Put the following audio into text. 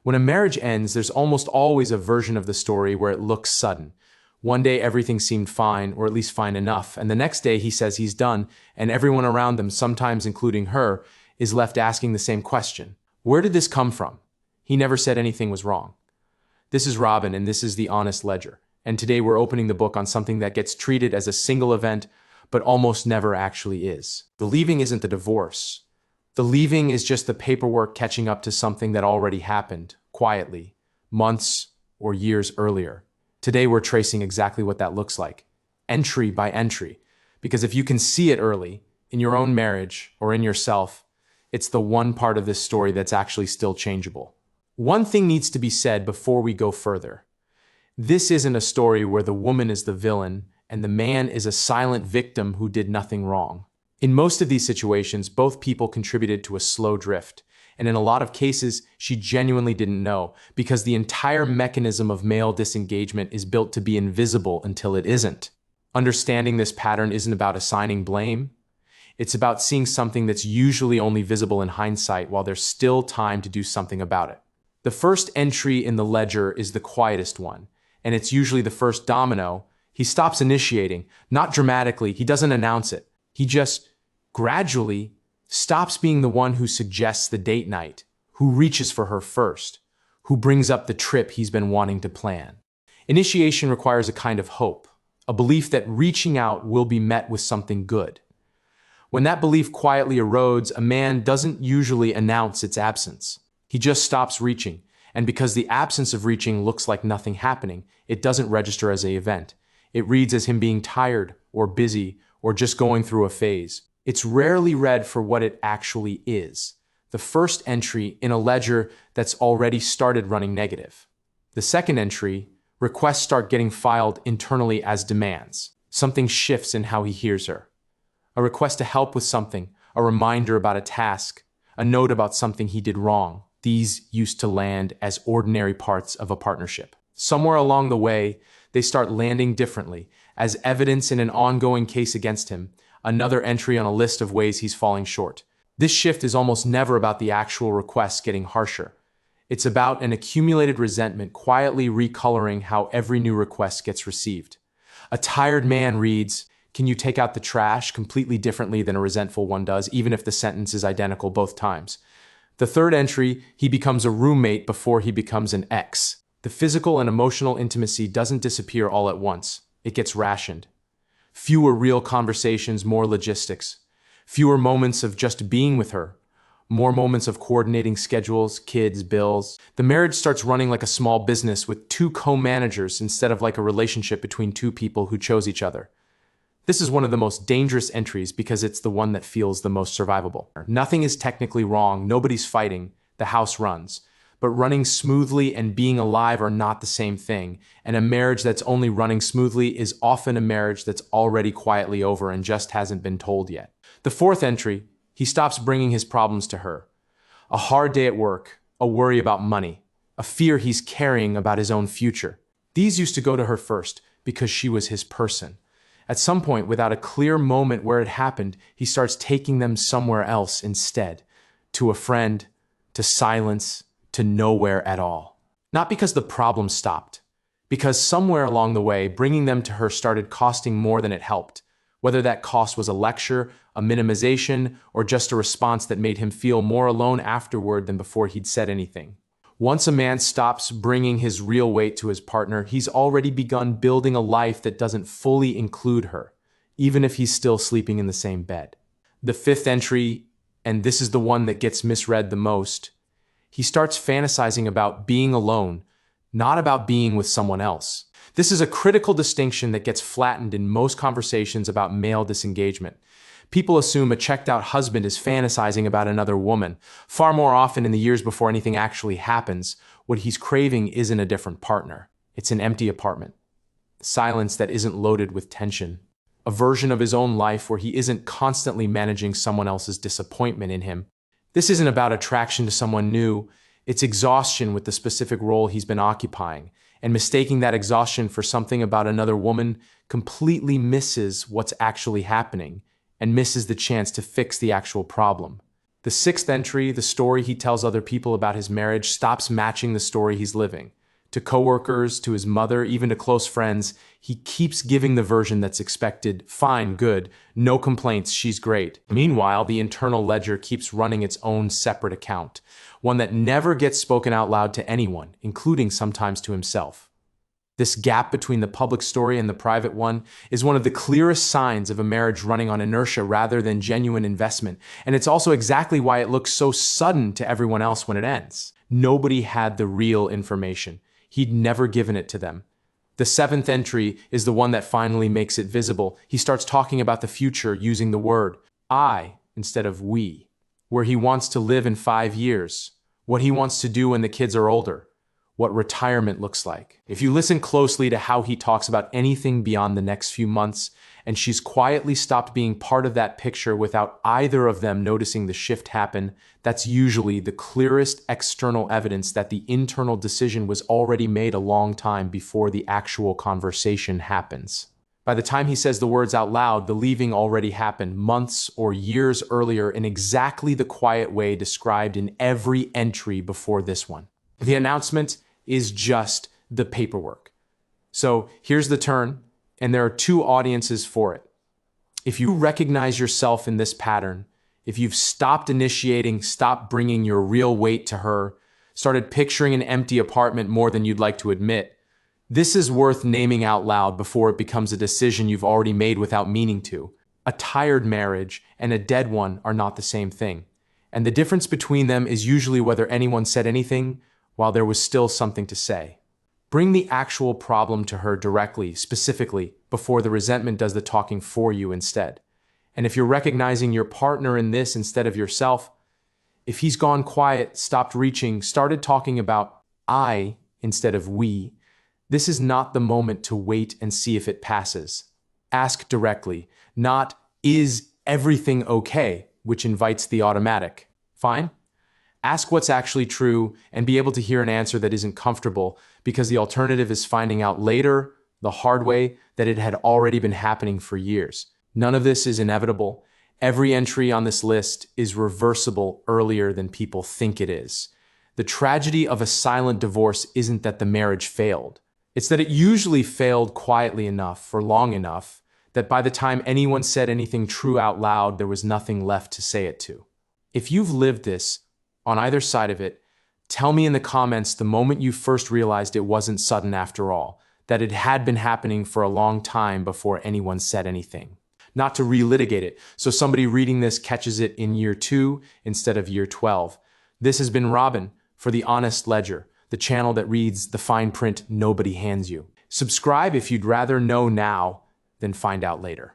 When a marriage ends, there's almost always a version of the story where it looks sudden. One day everything seemed fine, or at least fine enough, and the next day he says he's done, and everyone around them, sometimes including her, is left asking the same question. Where did this come from? He never said anything was wrong. This is Robbin, and this is The Honest Ledger. And today we're opening the book on something that gets treated as a single event, but almost never actually is. The leaving isn't the divorce. The leaving is just the paperwork catching up to something that already happened, quietly, months or years earlier. Today we're tracing exactly what that looks like, entry by entry, because if you can see it early, in your own marriage or in yourself, it's the one part of this story that's actually still changeable. One thing needs to be said before we go further. This isn't a story where the woman is the villain and the man is a silent victim who did nothing wrong. In most of these situations, both people contributed to a slow drift, and in a lot of cases, she genuinely didn't know, because the entire mechanism of male disengagement is built to be invisible until it isn't. Understanding this pattern isn't about assigning blame. It's about seeing something that's usually only visible in hindsight while there's still time to do something about it. The first entry in the ledger is the quietest one, and it's usually the first domino. He stops initiating, not dramatically, he doesn't announce it. He just gradually stops being the one who suggests the date night, who reaches for her first, who brings up the trip he's been wanting to plan. Initiation requires a kind of hope, a belief that reaching out will be met with something good. When that belief quietly erodes, a man doesn't usually announce its absence. He just stops reaching, and because the absence of reaching looks like nothing happening, it doesn't register as an event. It reads as him being tired, or busy, or just going through a phase. It's rarely read for what it actually is, the first entry in a ledger that's already started running negative. The second entry, requests start getting filed internally as demands. Something shifts in how he hears her. A request to help with something, a reminder about a task, a note about something he did wrong. These used to land as ordinary parts of a partnership. Somewhere along the way, they start landing differently, as evidence in an ongoing case against him, another entry on a list of ways he's falling short. This shift is almost never about the actual requests getting harsher. It's about an accumulated resentment quietly recoloring how every new request gets received. A tired man reads, "Can you take out the trash?" completely differently than a resentful one does, even if the sentence is identical both times. The third entry, he becomes a roommate before he becomes an ex. The physical and emotional intimacy doesn't disappear all at once. It gets rationed. Fewer real conversations, more logistics. Fewer moments of just being with her. More moments of coordinating schedules, kids, bills. The marriage starts running like a small business with two co-managers instead of like a relationship between two people who chose each other. This is one of the most dangerous entries because it's the one that feels the most survivable. Nothing is technically wrong, nobody's fighting, the house runs. But running smoothly and being alive are not the same thing, and a marriage that's only running smoothly is often a marriage that's already quietly over and just hasn't been told yet. The fourth entry, he stops bringing his problems to her. A hard day at work, a worry about money, a fear he's carrying about his own future. These used to go to her first because she was his person. At some point, without a clear moment where it happened, he starts taking them somewhere else instead, to a friend, to silence, to nowhere at all. Not because the problem stopped, because somewhere along the way, bringing them to her started costing more than it helped, whether that cost was a lecture, a minimization, or just a response that made him feel more alone afterward than before he'd said anything. Once a man stops bringing his real weight to his partner, he's already begun building a life that doesn't fully include her, even if he's still sleeping in the same bed. The fifth entry, and this is the one that gets misread the most, he starts fantasizing about being alone, not about being with someone else. This is a critical distinction that gets flattened in most conversations about male disengagement. People assume a checked-out husband is fantasizing about another woman. Far more often in the years before anything actually happens, what he's craving isn't a different partner. It's an empty apartment. Silence that isn't loaded with tension. A version of his own life where he isn't constantly managing someone else's disappointment in him. This isn't about attraction to someone new. It's exhaustion with the specific role he's been occupying. And mistaking that exhaustion for something about another woman completely misses what's actually happening and misses the chance to fix the actual problem. The sixth entry, the story he tells other people about his marriage, stops matching the story he's living. To coworkers, to his mother, even to close friends, he keeps giving the version that's expected. Fine, good, no complaints, she's great. Meanwhile, the internal ledger keeps running its own separate account, one that never gets spoken out loud to anyone, including sometimes to himself. This gap between the public story and the private one is one of the clearest signs of a marriage running on inertia rather than genuine investment, and it's also exactly why it looks so sudden to everyone else when it ends. Nobody had the real information. He'd never given it to them. The seventh entry is the one that finally makes it visible. He starts talking about the future using the word I instead of we, where he wants to live in 5 years, what he wants to do when the kids are older, what retirement looks like. If you listen closely to how he talks about anything beyond the next few months, and she's quietly stopped being part of that picture without either of them noticing the shift happen, that's usually the clearest external evidence that the internal decision was already made a long time before the actual conversation happens. By the time he says the words out loud, the leaving already happened months or years earlier in exactly the quiet way described in every entry before this one. The announcement is just the paperwork. So here's the turn, and there are two audiences for it. If you recognize yourself in this pattern, if you've stopped initiating, stopped bringing your real weight to her, started picturing an empty apartment more than you'd like to admit, this is worth naming out loud before it becomes a decision you've already made without meaning to. A tired marriage and a dead one are not the same thing. And the difference between them is usually whether anyone said anything while there was still something to say. Bring the actual problem to her directly, specifically, before the resentment does the talking for you instead. And if you're recognizing your partner in this instead of yourself, if he's gone quiet, stopped reaching, started talking about I instead of we, this is not the moment to wait and see if it passes. Ask directly, not is everything okay, which invites the automatic. Fine? Ask what's actually true and be able to hear an answer that isn't comfortable, because the alternative is finding out later, the hard way, that it had already been happening for years. None of this is inevitable. Every entry on this list is reversible earlier than people think it is. The tragedy of a silent divorce isn't that the marriage failed. It's that it usually failed quietly enough for long enough that by the time anyone said anything true out loud, there was nothing left to say it to. If you've lived this, on either side of it, tell me in the comments the moment you first realized it wasn't sudden after all, that it had been happening for a long time before anyone said anything. Not to relitigate it, so somebody reading this catches it in year 2 instead of year 12. This has been Robbin for The Honest Ledger, the channel that reads the fine print nobody hands you. Subscribe if you'd rather know now than find out later.